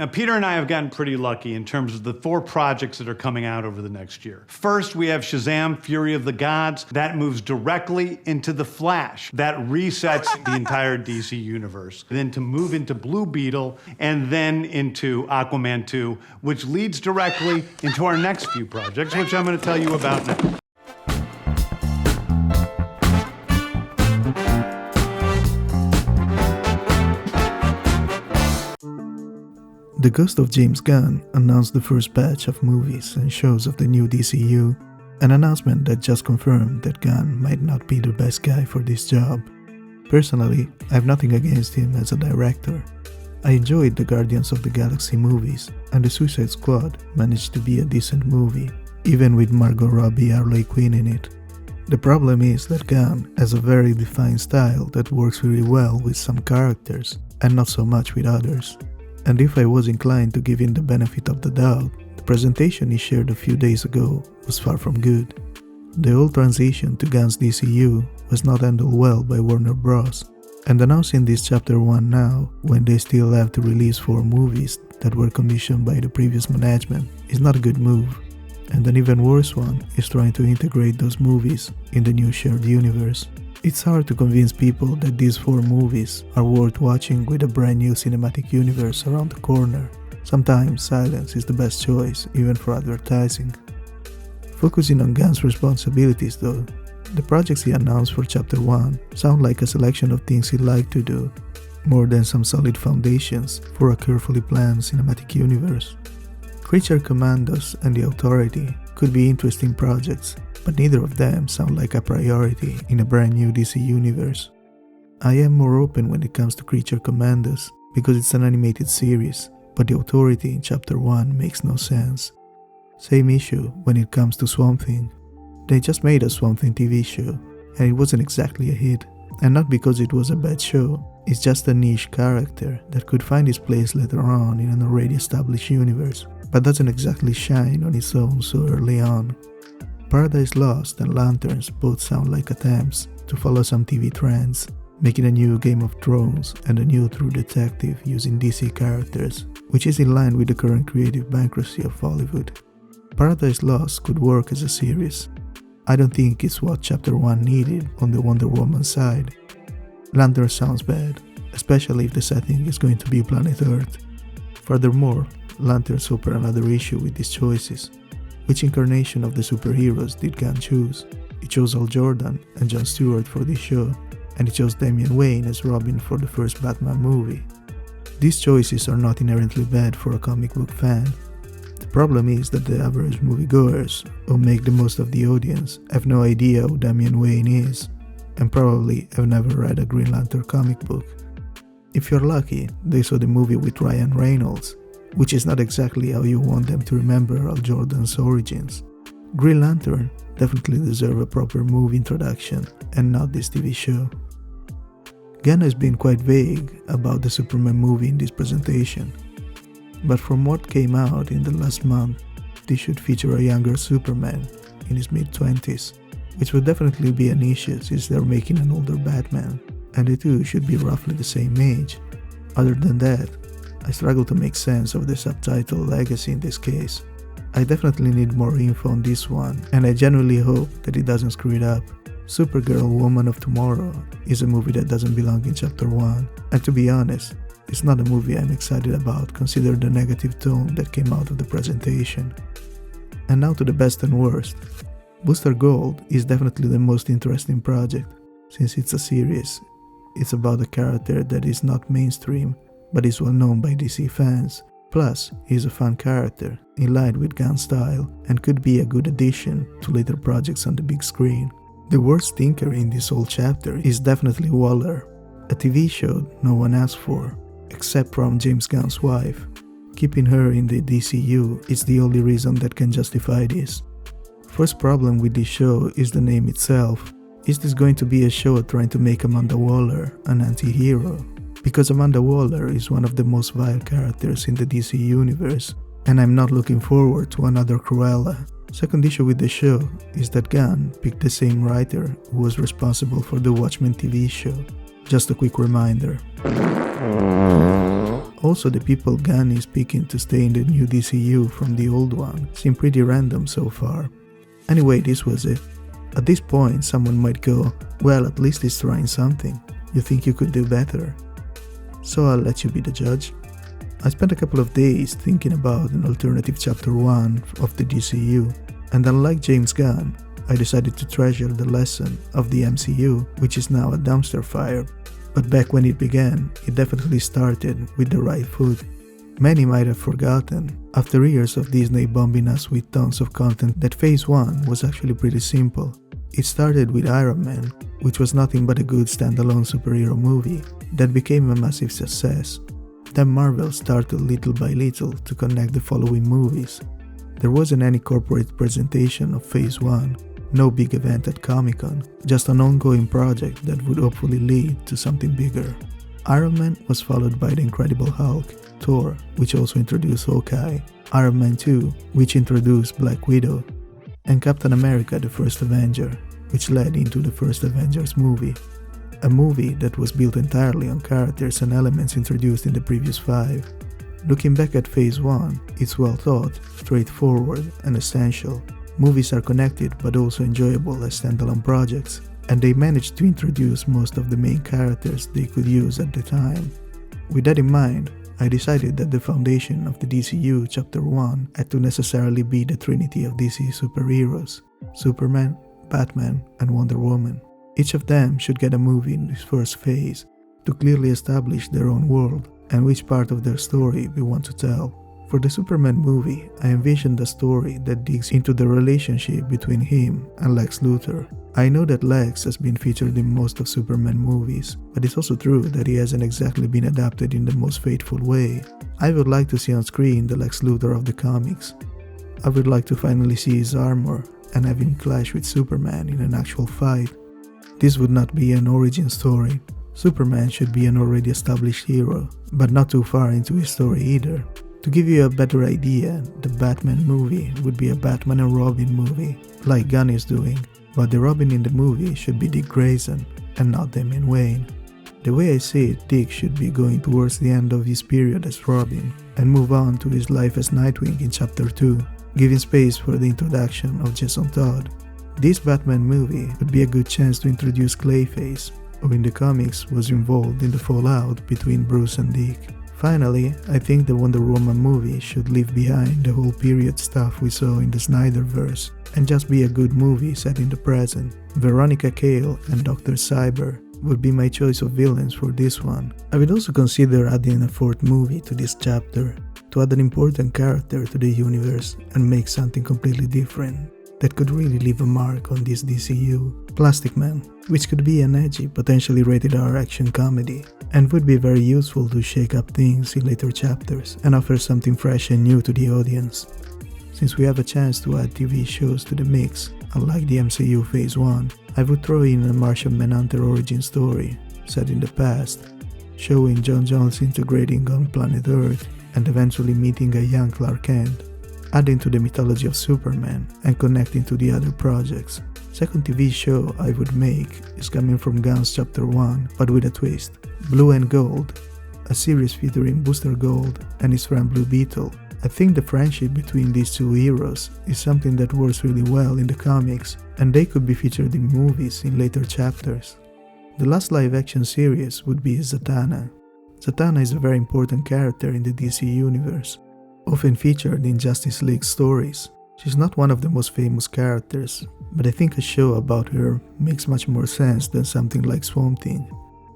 Now, Peter and I have gotten pretty lucky in terms of the 4 projects that are coming out over the next year. First, we have Shazam! Fury of the Gods. That moves directly into The Flash. That resets the entire DC universe. Then to move into Blue Beetle, and then into Aquaman 2, which leads directly into our next few projects, which I'm going to tell you about now. The Ghost of James Gunn announced the first batch of movies and shows of the new DCU, an announcement that just confirmed that Gunn might not be the best guy for this job. Personally, I have nothing against him as a director. I enjoyed the Guardians of the Galaxy movies, and the Suicide Squad managed to be a decent movie, even with Margot Robbie Harley Quinn in it. The problem is that Gunn has a very defined style that works really well with some characters, and not so much with others. And if I was inclined to give him the benefit of the doubt, the presentation he shared a few days ago was far from good. The whole transition to Gunn's DCU was not handled well by Warner Bros. And announcing this Chapter 1 now, when they still have to release 4 movies that were commissioned by the previous management, is not a good move. And an even worse one is trying to integrate those movies in the new shared universe. It's hard to convince people that these 4 movies are worth watching with a brand new cinematic universe around the corner. Sometimes silence is the best choice, even for advertising. Focusing on Gunn's responsibilities though, the projects he announced for Chapter 1 sound like a selection of things he'd like to do, more than some solid foundations for a carefully planned cinematic universe. Creature Commandos and The Authority could be interesting projects, but neither of them sound like a priority in a brand new DC universe. I am more open when it comes to Creature Commandos because it's an animated series, but The Authority in Chapter 1 makes no sense. Same issue when it comes to Swamp Thing. They just made a Swamp Thing TV show, and it wasn't exactly a hit. And not because it was a bad show, it's just a niche character that could find its place later on in an already established universe, but doesn't exactly shine on its own so early on. Paradise Lost and Lanterns both sound like attempts to follow some TV trends, making a new Game of Thrones and a new True Detective using DC characters, which is in line with the current creative bankruptcy of Hollywood. Paradise Lost could work as a series. I don't think it's what Chapter 1 needed on the Wonder Woman side. Lanterns sounds bad, especially if the setting is going to be planet Earth. Furthermore, Lanterns open another issue with these choices. Which incarnation of the superheroes did Gunn choose? He chose Hal Jordan and Jon Stewart for this show, and he chose Damian Wayne as Robin for the first Batman movie. These choices are not inherently bad for a comic book fan. The problem is that the average moviegoers, who make the most of the audience, have no idea who Damian Wayne is, and probably have never read a Green Lantern comic book. If you're lucky, they saw the movie with Ryan Reynolds, which is not exactly how you want them to remember Hal Jordan's origins. Green Lantern definitely deserves a proper movie introduction and not this TV show. Gunn has been quite vague about the Superman movie in this presentation, but from what came out in the last month, this should feature a younger Superman in his mid-20s, which would definitely be an issue since they're making an older Batman, and the two should be roughly the same age. Other than that, I struggle to make sense of the subtitle legacy in this case. I definitely need more info on this one, and I genuinely hope that it doesn't screw it up. Supergirl Woman of Tomorrow is a movie that doesn't belong in Chapter 1, and to be honest, it's not a movie I'm excited about considering the negative tone that came out of the presentation. And now to the best and worst. Booster Gold is definitely the most interesting project, since it's a series. It's about a character that is not mainstream, but is well known by DC fans. Plus, he's a fun character, in line with Gunn's style, and could be a good addition to later projects on the big screen. The worst stinker in this whole chapter is definitely Waller, a TV show no one asked for, except from James Gunn's wife. Keeping her in the DCU is the only reason that can justify this. First problem with this show is the name itself. Is this going to be a show trying to make Amanda Waller an anti-hero? Because Amanda Waller is one of the most vile characters in the DC universe, and I'm not looking forward to another Cruella. Second issue with the show is that Gunn picked the same writer who was responsible for the Watchmen TV show. Just a quick reminder. Also, the people Gunn is picking to stay in the new DCU from the old one seem pretty random so far. Anyway, this was it. At this point, someone might go, well, at least he's trying something. You think you could do better? So I'll let you be the judge. I spent a couple of days thinking about an alternative chapter 1 of the DCU, and unlike James Gunn, I decided to treasure the lesson of the MCU, which is now a dumpster fire. But back when it began, it definitely started with the right foot. Many might have forgotten, after years of Disney bombing us with tons of content, that Phase 1 was actually pretty simple. It started with Iron Man, which was nothing but a good standalone superhero movie that became a massive success. Then Marvel started little by little to connect the following movies. There wasn't any corporate presentation of Phase 1, no big event at Comic-Con, just an ongoing project that would hopefully lead to something bigger. Iron Man was followed by The Incredible Hulk, Thor, which also introduced Hawkeye, Iron Man 2, which introduced Black Widow, and Captain America: The First Avenger, which led into the first Avengers movie. A movie that was built entirely on characters and elements introduced in the previous 5. Looking back at Phase 1, it's well thought, straightforward, and essential. Movies are connected but also enjoyable as standalone projects, and they managed to introduce most of the main characters they could use at the time. With that in mind, I decided that the foundation of the DCU Chapter 1 had to necessarily be the trinity of DC superheroes: Superman, Batman, and Wonder Woman. Each of them should get a movie in this first phase to clearly establish their own world and which part of their story we want to tell. For the Superman movie, I envisioned a story that digs into the relationship between him and Lex Luthor. I know that Lex has been featured in most of Superman movies, but it's also true that he hasn't exactly been adapted in the most faithful way. I would like to see on screen the Lex Luthor of the comics. I would like to finally see his armor and have him clash with Superman in an actual fight. This would not be an origin story. Superman should be an already established hero, but not too far into his story either. To give you a better idea, the Batman movie would be a Batman and Robin movie, like Gunn is doing, but the Robin in the movie should be Dick Grayson, and not Damian Wayne. The way I see it, Dick should be going towards the end of his period as Robin, and move on to his life as Nightwing in Chapter 2, giving space for the introduction of Jason Todd. This Batman movie would be a good chance to introduce Clayface, who in the comics was involved in the fallout between Bruce and Dick. Finally, I think the Wonder Woman movie should leave behind the whole period stuff we saw in the Snyderverse and just be a good movie set in the present. Veronica Cale and Dr. Cyber would be my choice of villains for this one. I would also consider adding a 4th movie to this chapter, to add an important character to the universe and make something completely different that could really leave a mark on this DCU. Plastic Man, which could be an edgy, potentially rated R action comedy, and would be very useful to shake up things in later chapters and offer something fresh and new to the audience. Since we have a chance to add TV shows to the mix, unlike the MCU Phase 1, I would throw in a Martian Manhunter origin story, set in the past, showing John Jones integrating on planet Earth and eventually meeting a young Clark Kent, adding to the mythology of Superman and connecting to the other projects. Second TV show I would make is coming from Gunn's Chapter 1, but with a twist. Blue and Gold, a series featuring Booster Gold and his friend Blue Beetle. I think the friendship between these two heroes is something that works really well in the comics, and they could be featured in movies in later chapters. The last live-action series would be Zatanna. Zatanna is a very important character in the DC universe, often featured in Justice League stories. She's not one of the most famous characters, but I think a show about her makes much more sense than something like Swamp Thing.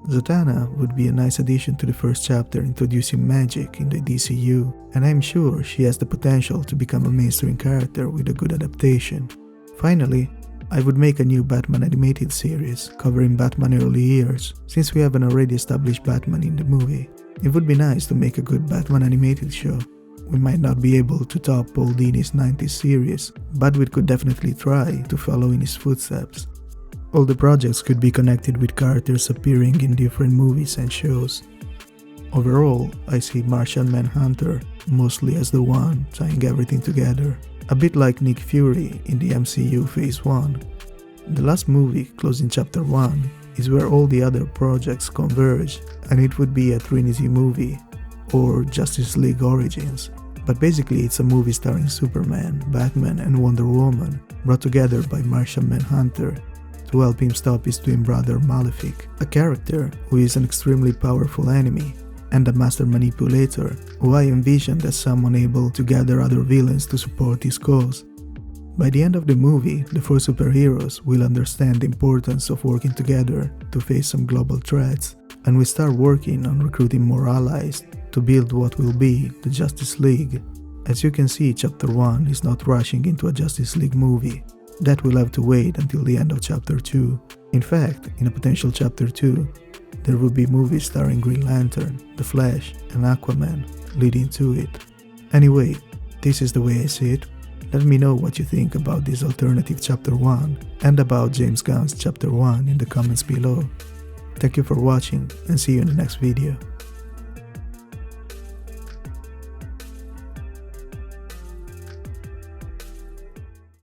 Zatanna would be a nice addition to the first chapter introducing magic in the DCU, and I'm sure she has the potential to become a mainstream character with a good adaptation. Finally, I would make a new Batman animated series covering Batman early years, since we have an already established Batman in the movie. It would be nice to make a good Batman animated show. We might not be able to top Paul Dini's 90s series, but we could definitely try to follow in his footsteps. All the projects could be connected with characters appearing in different movies and shows. Overall, I see Martian Manhunter mostly as the one tying everything together, a bit like Nick Fury in the MCU Phase 1. The last movie, closing Chapter 1, is where all the other projects converge, and it would be a Trinity movie, or Justice League Origins. But basically it's a movie starring Superman, Batman and Wonder Woman, brought together by Martian Manhunter to help him stop his twin brother Malefic, a character who is an extremely powerful enemy, and a master manipulator who I envisioned as someone able to gather other villains to support his cause. By the end of the movie, the four superheroes will understand the importance of working together to face some global threats, and we start working on recruiting more allies to build what will be the Justice League. As you can see, Chapter 1 is not rushing into a Justice League movie. That will have to wait until the end of Chapter 2. In fact, in a potential Chapter 2, there will be movies starring Green Lantern, The Flash, and Aquaman leading to it. Anyway, this is the way I see it. Let me know what you think about this alternative Chapter 1 and about James Gunn's Chapter 1 in the comments below. Thank you for watching and see you in the next video.